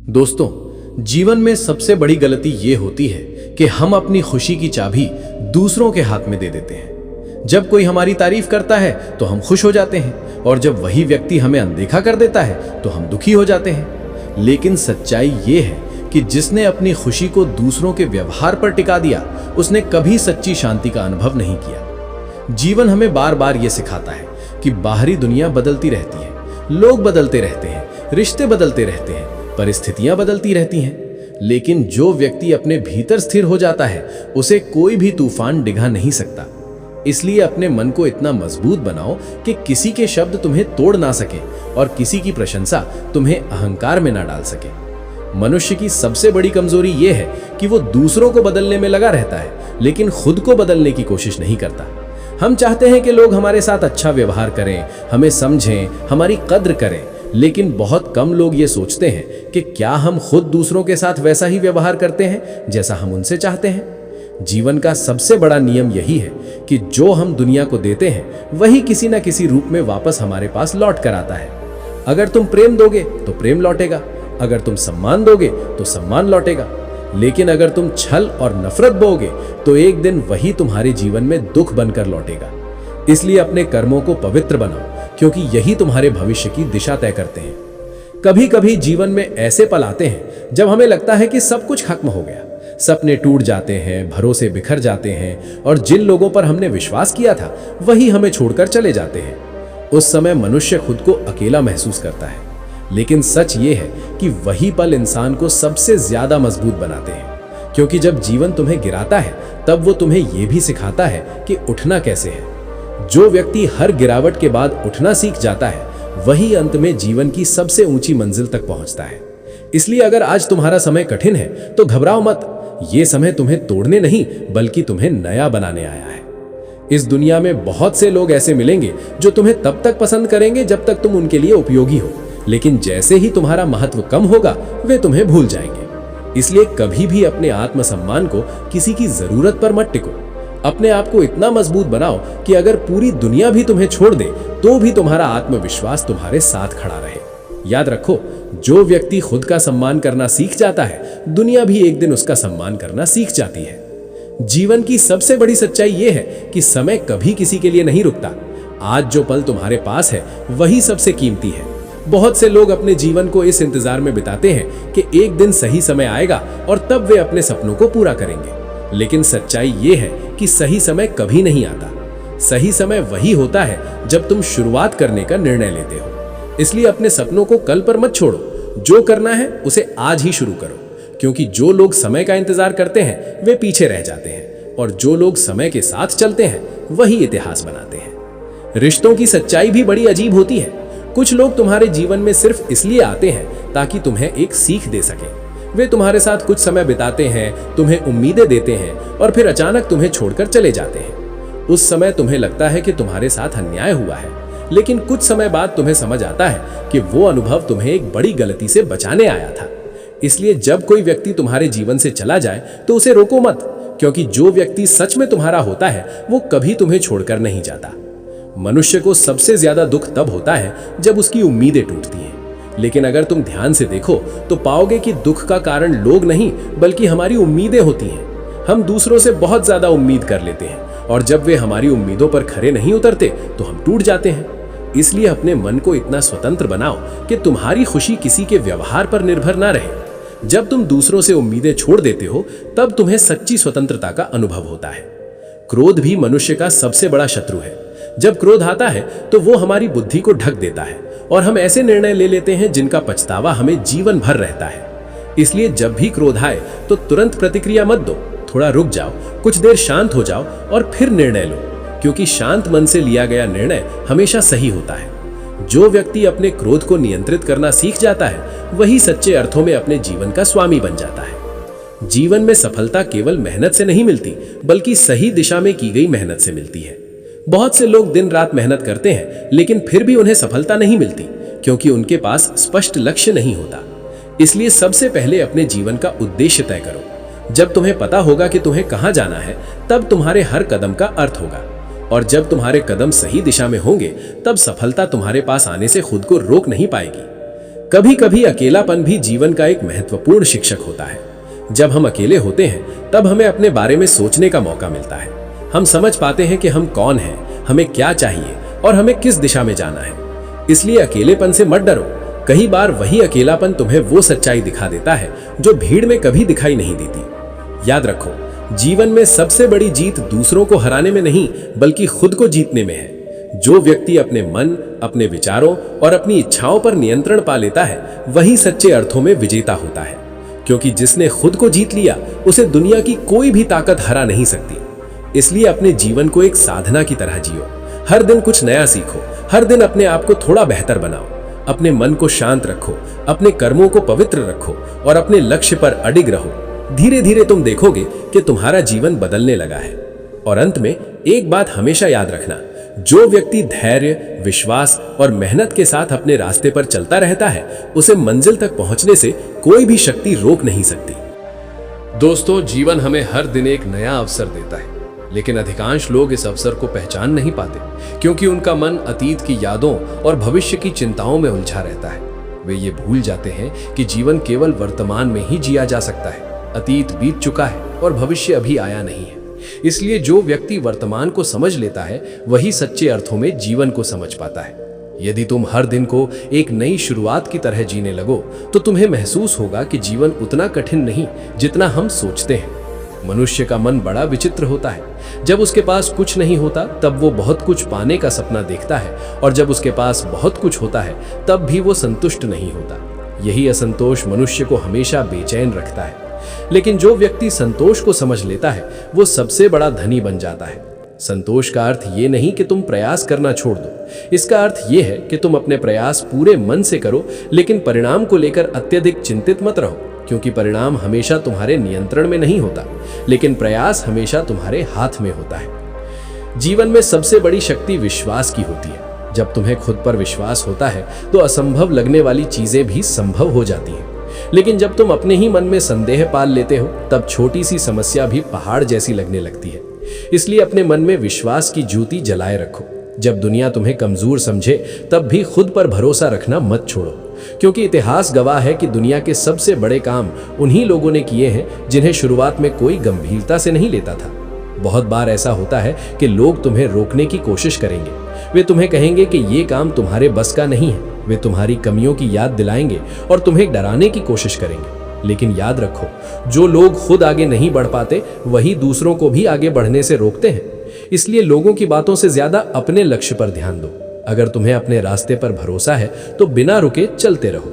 दोस्तों, जीवन में सबसे बड़ी गलती ये होती है कि हम अपनी खुशी की चाबी दूसरों के हाथ में दे देते हैं। जब कोई हमारी तारीफ करता है तो हम खुश हो जाते हैं, और जब वही व्यक्ति हमें अनदेखा कर देता है तो हम दुखी हो जाते हैं। लेकिन सच्चाई ये है कि जिसने अपनी खुशी को दूसरों के व्यवहार पर टिका दिया, उसने कभी सच्ची शांति का अनुभव नहीं किया। जीवन हमें बार बार ये सिखाता है कि बाहरी दुनिया बदलती रहती है, लोग बदलते रहते हैं, रिश्ते बदलते रहते हैं, परिस्थितियां बदलती रहती हैं, लेकिन जो व्यक्ति अपने भीतर स्थिर हो जाता है उसे कोई भी तूफान डिगा नहीं सकता। इसलिए अपने मन को इतना मजबूत बनाओ कि किसी के शब्द तुम्हें तोड़ ना सके और किसी की प्रशंसा तुम्हें अहंकार में ना डाल सके। मनुष्य की सबसे बड़ी कमजोरी यह है कि वो दूसरों को बदलने में लगा रहता है, लेकिन खुद को बदलने की कोशिश नहीं करता। हम चाहते हैं कि लोग हमारे साथ अच्छा व्यवहार करें, हमें समझें, हमारी कद्र करें, लेकिन बहुत कम लोग ये सोचते हैं कि क्या हम खुद दूसरों के साथ वैसा ही व्यवहार करते हैं जैसा हम उनसे चाहते हैं। जीवन का सबसे बड़ा नियम यही है कि जो हम दुनिया को देते हैं वही किसी न किसी रूप में वापस हमारे पास लौट कर आता है। अगर तुम प्रेम दोगे तो प्रेम लौटेगा, अगर तुम सम्मान दोगे तो सम्मान लौटेगा, लेकिन अगर तुम छल और नफरत बोगे तो एक दिन वही तुम्हारे जीवन में दुख बनकर लौटेगा। इसलिए अपने कर्मों को पवित्र बनाओ, क्योंकि यही तुम्हारे भविष्य की दिशा तय करते हैं। कभी कभी जीवन में ऐसे पल आते हैं जब हमें लगता है कि सब कुछ खत्म हो गया, सपने टूट जाते हैं, भरोसे बिखर जाते हैं, और जिन लोगों पर हमने विश्वास किया था वही हमें छोड़कर चले जाते हैं। उस समय मनुष्य खुद को अकेला महसूस करता है, लेकिन सच ये है कि वही पल इंसान को सबसे ज्यादा मजबूत बनाते हैं, क्योंकि जब जीवन तुम्हें गिराता है तब वो तुम्हें यह भी सिखाता है कि उठना कैसे है। जो व्यक्ति हर गिरावट के बाद उठना सीख जाता है वही अंत में जीवन की सबसे ऊंची मंजिल तक पहुंचता है। इसलिए अगर आज तुम्हारा समय कठिन है तो घबराओ मत। ये समय तुम्हें तोड़ने नहीं बल्कि तुम्हें नया बनाने आया है। इस दुनिया में बहुत से लोग ऐसे मिलेंगे जो तुम्हें तब तक पसंद करेंगे जब तक तुम उनके लिए उपयोगी हो, लेकिन जैसे ही तुम्हारा महत्व कम होगा वे तुम्हें भूल जाएंगे। इसलिए कभी भी अपने आत्मसम्मान को किसी की जरूरत पर मत टिको। अपने आप को इतना मजबूत बनाओ कि अगर पूरी दुनिया भी तुम्हें छोड़ दे तो भी तुम्हारा आत्मविश्वास तुम्हारे साथ खड़ा रहे। याद रखो, जो व्यक्ति खुद का सम्मान करना सीख जाता है, दुनिया भी एक दिन उसका सम्मान करना सीख जाती है। जीवन की सबसे बड़ी सच्चाई यह है कि समय कभी किसी के लिए नहीं रुकता। आज जो पल तुम्हारे पास है वही सबसे कीमती है। बहुत से लोग अपने जीवन को इस इंतजार में बिताते हैं कि एक दिन सही समय आएगा और तब वे अपने सपनों को पूरा करेंगे, लेकिन सच्चाई ये है कि सही समय कभी नहीं आता। सही समय वही होता है जब तुम शुरुआत करने का निर्णय लेते हो। इसलिए अपने सपनों को कल पर मत छोड़ो, जो करना है उसे आज ही शुरू करो, क्योंकि जो लोग समय का इंतजार करते हैं वे पीछे रह जाते हैं, और जो लोग समय के साथ चलते हैं वही इतिहास बनाते हैं। रिश्तों की सच्चाई भी बड़ी अजीब होती है। कुछ लोग तुम्हारे जीवन में सिर्फ इसलिए आते हैं ताकि तुम्हें एक सीख दे सकें। वे तुम्हारे साथ कुछ समय बिताते हैं, तुम्हें उम्मीदें देते हैं, और फिर अचानक तुम्हें छोड़कर चले जाते हैं। उस समय तुम्हें लगता है कि तुम्हारे साथ अन्याय हुआ है, लेकिन कुछ समय बाद तुम्हें समझ आता है कि वो अनुभव तुम्हें एक बड़ी गलती से बचाने आया था। इसलिए जब कोई व्यक्ति तुम्हारे जीवन से चला जाए तो उसे रोको मत, क्योंकि जो व्यक्ति सच में तुम्हारा होता है वो कभी तुम्हें छोड़कर नहीं जाता। मनुष्य को सबसे ज्यादा दुख तब होता है जब उसकी उम्मीदें टूटती हैं, लेकिन अगर तुम ध्यान से देखो तो पाओगे कि दुख का कारण लोग नहीं बल्कि हमारी उम्मीदें होती हैं। हम दूसरों से बहुत ज्यादा उम्मीद कर लेते हैं, और जब वे हमारी उम्मीदों पर खरे नहीं उतरते तो हम टूट जाते हैं। इसलिए अपने मन को इतना स्वतंत्र बनाओ कि तुम्हारी खुशी किसी के व्यवहार पर निर्भर ना रहे। जब तुम दूसरों से उम्मीदें छोड़ देते हो तब तुम्हें सच्ची स्वतंत्रता का अनुभव होता है। क्रोध भी मनुष्य का सबसे बड़ा शत्रु है। जब क्रोध आता है तो वो हमारी बुद्धि को ढक देता है, और हम ऐसे निर्णय ले लेते हैं जिनका पछतावा हमें जीवन भर रहता है। इसलिए जब भी क्रोध आए तो तुरंत प्रतिक्रिया मत दो, थोड़ा रुक जाओ, कुछ देर शांत हो जाओ और फिर निर्णय लो, क्योंकि शांत मन से लिया गया निर्णय हमेशा सही होता है। जो व्यक्ति अपने क्रोध को नियंत्रित करना सीख जाता है वही सच्चे अर्थों में अपने जीवन का स्वामी बन जाता है। जीवन में सफलता केवल मेहनत से नहीं मिलती बल्कि सही दिशा में की गई मेहनत से मिलती है। बहुत से लोग दिन रात मेहनत करते हैं लेकिन फिर भी उन्हें सफलता नहीं मिलती, क्योंकि उनके पास स्पष्ट लक्ष्य नहीं होता। इसलिए सबसे पहले अपने जीवन का उद्देश्य तय करो। जब तुम्हें पता होगा कि तुम्हें कहां जाना है तब तुम्हारे हर कदम का अर्थ होगा, और जब तुम्हारे कदम सही दिशा में होंगे तब सफलता तुम्हारे पास आने से खुद को रोक नहीं पाएगी। कभी कभी अकेलापन भी जीवन का एक महत्वपूर्ण शिक्षक होता है। जब हम अकेले होते हैं तब हमें अपने बारे में सोचने का मौका मिलता है। हम समझ पाते हैं कि हम कौन हैं, हमें क्या चाहिए और हमें किस दिशा में जाना है। इसलिए अकेलेपन से मत डरो। कई बार वही अकेलापन तुम्हें वो सच्चाई दिखा देता है जो भीड़ में कभी दिखाई नहीं देती। याद रखो, जीवन में सबसे बड़ी जीत दूसरों को हराने में नहीं बल्कि खुद को जीतने में है। जो व्यक्ति अपने मन, अपने विचारों और अपनी इच्छाओं पर नियंत्रण पा लेता है वही सच्चे अर्थों में विजेता होता है, क्योंकि जिसने खुद को जीत लिया उसे दुनिया की कोई भी ताकत हरा नहीं सकती। इसलिए अपने जीवन को एक साधना की तरह जियो। हर दिन कुछ नया सीखो, हर दिन अपने आप को थोड़ा बेहतर बनाओ। अपने मन को शांत रखो, अपने कर्मों को पवित्र रखो और अपने लक्ष्य पर अडिग रहो। धीरे धीरे तुम देखोगे कि तुम्हारा जीवन बदलने लगा है। और अंत में एक बात हमेशा याद रखना, जो व्यक्ति धैर्य, विश्वास और मेहनत के साथ अपने रास्ते पर चलता रहता है उसे मंजिल तक पहुंचने से कोई भी शक्ति रोक नहीं सकती। दोस्तों, जीवन हमें हर दिन एक नया अवसर देता है, लेकिन अधिकांश लोग इस अवसर को पहचान नहीं पाते क्योंकि उनका मन अतीत की यादों और भविष्य की चिंताओं में उलझा रहता है। वे ये भूल जाते हैं कि जीवन केवल वर्तमान में ही जिया जा सकता है। अतीत बीत चुका है और भविष्य अभी आया नहीं है। इसलिए जो व्यक्ति वर्तमान को समझ लेता है वही सच्चे अर्थों में जीवन को समझ पाता है। यदि तुम हर दिन को एक नई शुरुआत की तरह जीने लगो तो तुम्हें महसूस होगा कि जीवन उतना कठिन नहीं जितना हम सोचते हैं। मनुष्य का मन बड़ा विचित्र होता है। जब उसके पास कुछ नहीं होता तब वो बहुत कुछ पाने का सपना देखता है, और जब उसके पास बहुत कुछ होता है तब भी वो संतुष्ट नहीं होता। यही असंतोष मनुष्य को हमेशा बेचैन रखता है। लेकिन जो व्यक्ति संतोष को समझ लेता है वो सबसे बड़ा धनी बन जाता है। संतोष का अर्थ ये नहीं कि तुम प्रयास करना छोड़ दो। इसका अर्थ ये है कि तुम अपने प्रयास पूरे मन से करो, लेकिन परिणाम को लेकर अत्यधिक चिंतित मत रहो, क्योंकि परिणाम हमेशा तुम्हारे नियंत्रण में नहीं होता, लेकिन प्रयास हमेशा तुम्हारे हाथ में होता है। जीवन में सबसे बड़ी शक्ति विश्वास की होती है। जब तुम्हें खुद पर विश्वास होता है तो असंभव लगने वाली चीजें भी संभव हो जाती हैं। लेकिन जब तुम अपने ही मन में संदेह पाल लेते हो तब छोटी सी समस्या भी पहाड़ जैसी लगने लगती है। इसलिए अपने मन में विश्वास की ज्योति जलाए रखो। जब दुनिया तुम्हें कमजोर समझे तब भी खुद पर भरोसा रखना मत छोड़ो, क्योंकि इतिहास गवाह है कि दुनिया के सबसे बड़े काम उन्हीं लोगों ने किए हैं जिन्हें शुरुआत में कोई गंभीरता से नहीं लेता था। बहुत बार ऐसा होता है कि लोग तुम्हें रोकने की कोशिश करेंगे। वे तुम्हें कहेंगे कि ये काम तुम्हारे बस का नहीं है। वे तुम्हारी कमियों की याद दिलाएंगे और तुम्हें डराने की कोशिश करेंगे। लेकिन याद रखो, जो लोग खुद आगे नहीं बढ़ पाते वही दूसरों को भी आगे बढ़ने से रोकते हैं। इसलिए लोगों की बातों से ज्यादा अपने लक्ष्य पर ध्यान दो। अगर तुम्हें अपने रास्ते पर भरोसा है तो बिना रुके चलते रहो।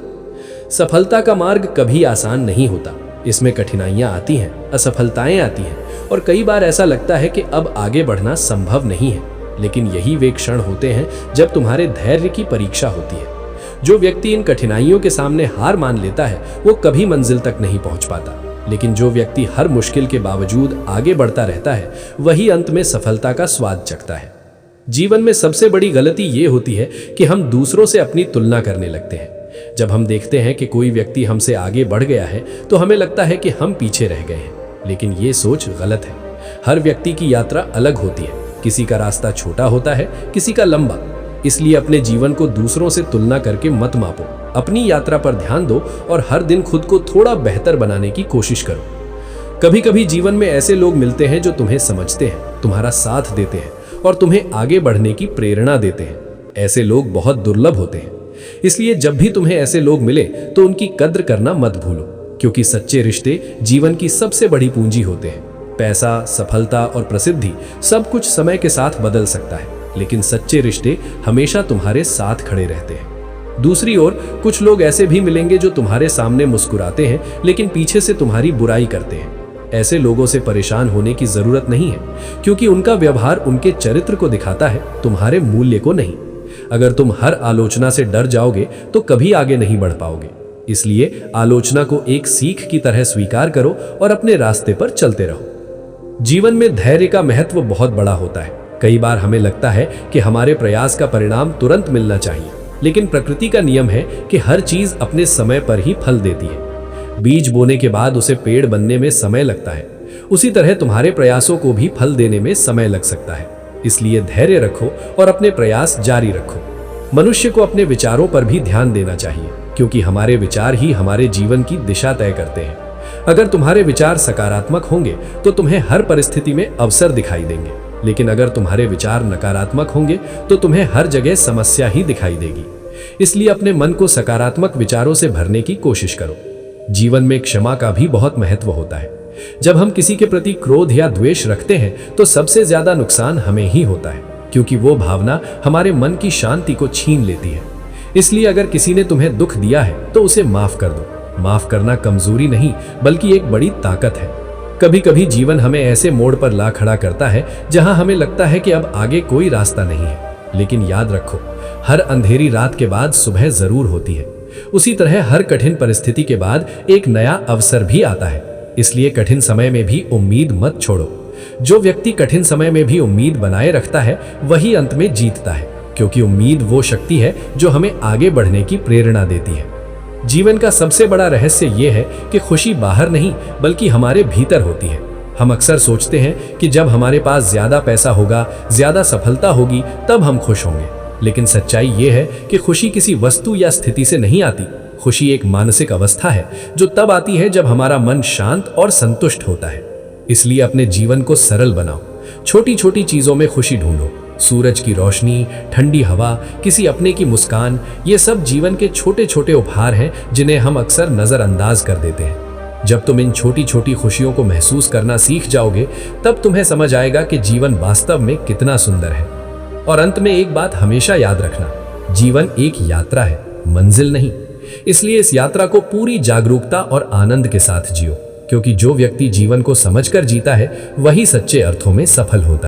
सफलता का मार्ग कभी आसान नहीं होता। इसमें कठिनाइयां आती हैं, असफलताएं आती हैं, और कई बार ऐसा लगता है कि अब आगे बढ़ना संभव नहीं है। लेकिन यही वे क्षण होते हैं जब तुम्हारे धैर्य की परीक्षा होती है। जो व्यक्ति इन कठिनाइयों के सामने हार मान लेता है वो कभी मंजिल तक नहीं पहुंच पाता। लेकिन जो व्यक्ति हर मुश्किल के बावजूद आगे बढ़ता रहता है वही अंत में सफलता का स्वाद चखता है। जीवन में सबसे बड़ी गलती ये होती है कि हम दूसरों से अपनी तुलना करने लगते हैं। जब हम देखते हैं कि कोई व्यक्ति हमसे आगे बढ़ गया है तो हमें लगता है कि हम पीछे रह गए हैं, लेकिन ये सोच गलत है। हर व्यक्ति की यात्रा अलग होती है। किसी का रास्ता छोटा होता है, किसी का लंबा। इसलिए अपने जीवन को दूसरों से तुलना करके मत मापो। अपनी यात्रा पर ध्यान दो और हर दिन खुद को थोड़ा बेहतर बनाने की कोशिश करो। कभी कभी जीवन में ऐसे लोग मिलते हैं जो तुम्हें समझते हैं, तुम्हारा साथ देते हैं और तुम्हें आगे बढ़ने की प्रेरणा देते हैं। ऐसे लोग बहुत दुर्लभ होते हैं। इसलिए जब भी तुम्हें ऐसे लोग मिले तो उनकी कद्र करना मत भूलो, क्योंकि सच्चे रिश्ते जीवन की सबसे बड़ी पूंजी होते हैं। पैसा, सफलता और प्रसिद्धि सब कुछ समय के साथ बदल सकता है, लेकिन सच्चे रिश्ते हमेशा तुम्हारे साथ खड़े रहते हैं। दूसरी ओर कुछ लोग ऐसे भी मिलेंगे जो तुम्हारे सामने मुस्कुराते हैं लेकिन पीछे से तुम्हारी बुराई करते हैं। ऐसे लोगों से परेशान होने की जरूरत नहीं है, क्योंकि उनका व्यवहार उनके चरित्र को दिखाता है, तुम्हारे मूल्य को नहीं। अगर तुम हर आलोचना से डर जाओगे तो कभी आगे नहीं बढ़ पाओगे। इसलिए आलोचना को एक सीख की तरह स्वीकार करो और अपने रास्ते पर चलते रहो। जीवन में धैर्य का महत्व बहुत बड़ा होता है। कई बार हमें लगता है कि हमारे प्रयास का परिणाम तुरंत मिलना चाहिए, लेकिन प्रकृति का नियम है कि हर चीज अपने समय पर ही फल देती है। बीज बोने के बाद उसे पेड़ बनने में समय लगता है, उसी तरह तुम्हारे प्रयासों को भी फल देने में समय लग सकता है। इसलिए धैर्य रखो और अपने प्रयास जारी रखो। मनुष्य को अपने विचारों पर भी ध्यान देना चाहिए, क्योंकि हमारे विचार ही हमारे जीवन की दिशा तय करते हैं। अगर तुम्हारे विचार सकारात्मक होंगे तो तुम्हें हर परिस्थिति में अवसर दिखाई देंगे, लेकिन अगर तुम्हारे विचार नकारात्मक होंगे तो तुम्हें हर जगह समस्या ही दिखाई देगी। इसलिए अपने मन को सकारात्मक विचारों से भरने की कोशिश करो। जीवन में क्षमा का भी बहुत महत्व होता है। जब हम किसी के प्रति क्रोध या द्वेष रखते हैं तो सबसे ज्यादा नुकसान हमें ही होता है, क्योंकि वो भावना हमारे मन की शांति को छीन लेती है। इसलिए अगर किसी ने तुम्हें दुख दिया है तो उसे माफ कर दो। माफ करना कमजोरी नहीं बल्कि एक बड़ी ताकत है। कभी कभी जीवन हमें ऐसे मोड़ पर ला खड़ा करता है जहां हमें लगता है कि अब आगे कोई रास्ता नहीं है, लेकिन याद रखो, हर अंधेरी रात के बाद सुबह जरूर होती है। उसी तरह हर कठिन परिस्थिति के बाद एक नया अवसर भी आता है। इसलिए कठिन समय में भी उम्मीद मत छोड़ो। जो व्यक्ति कठिन समय में भी उम्मीद बनाए रखता है वही अंत में जीतता है, क्योंकि उम्मीद वो शक्ति है जो हमें आगे बढ़ने की प्रेरणा देती है। जीवन का सबसे बड़ा रहस्य यह है कि खुशी बाहर नहीं बल्कि हमारे भीतर होती है। हम अक्सर सोचते हैं कि जब हमारे पास ज्यादा पैसा होगा, ज्यादा सफलता होगी, तब हम खुश होंगे। लेकिन सच्चाई यह है कि खुशी किसी वस्तु या स्थिति से नहीं आती। खुशी एक मानसिक अवस्था है जो तब आती है जब हमारा मन शांत और संतुष्ट होता है। इसलिए अपने जीवन को सरल बनाओ। छोटी छोटी चीजों में खुशी ढूंढो। सूरज की रोशनी, ठंडी हवा, किसी अपने की मुस्कान, ये सब जीवन के छोटे छोटे उपहार हैं जिन्हें हम अक्सर नजरअंदाज कर देते हैं। जब तुम इन छोटी छोटी खुशियों को महसूस करना सीख जाओगे तब तुम्हें समझ आएगा कि जीवन वास्तव में कितना सुंदर है। और अंत में एक बात हमेशा याद रखना, जीवन एक यात्रा है, मंजिल नहीं। इसलिए इस यात्रा को पूरी जागरूकता और आनंद के साथ जियो, क्योंकि जो व्यक्ति जीवन को समझकर जीता है वही सच्चे अर्थों में सफल होता है।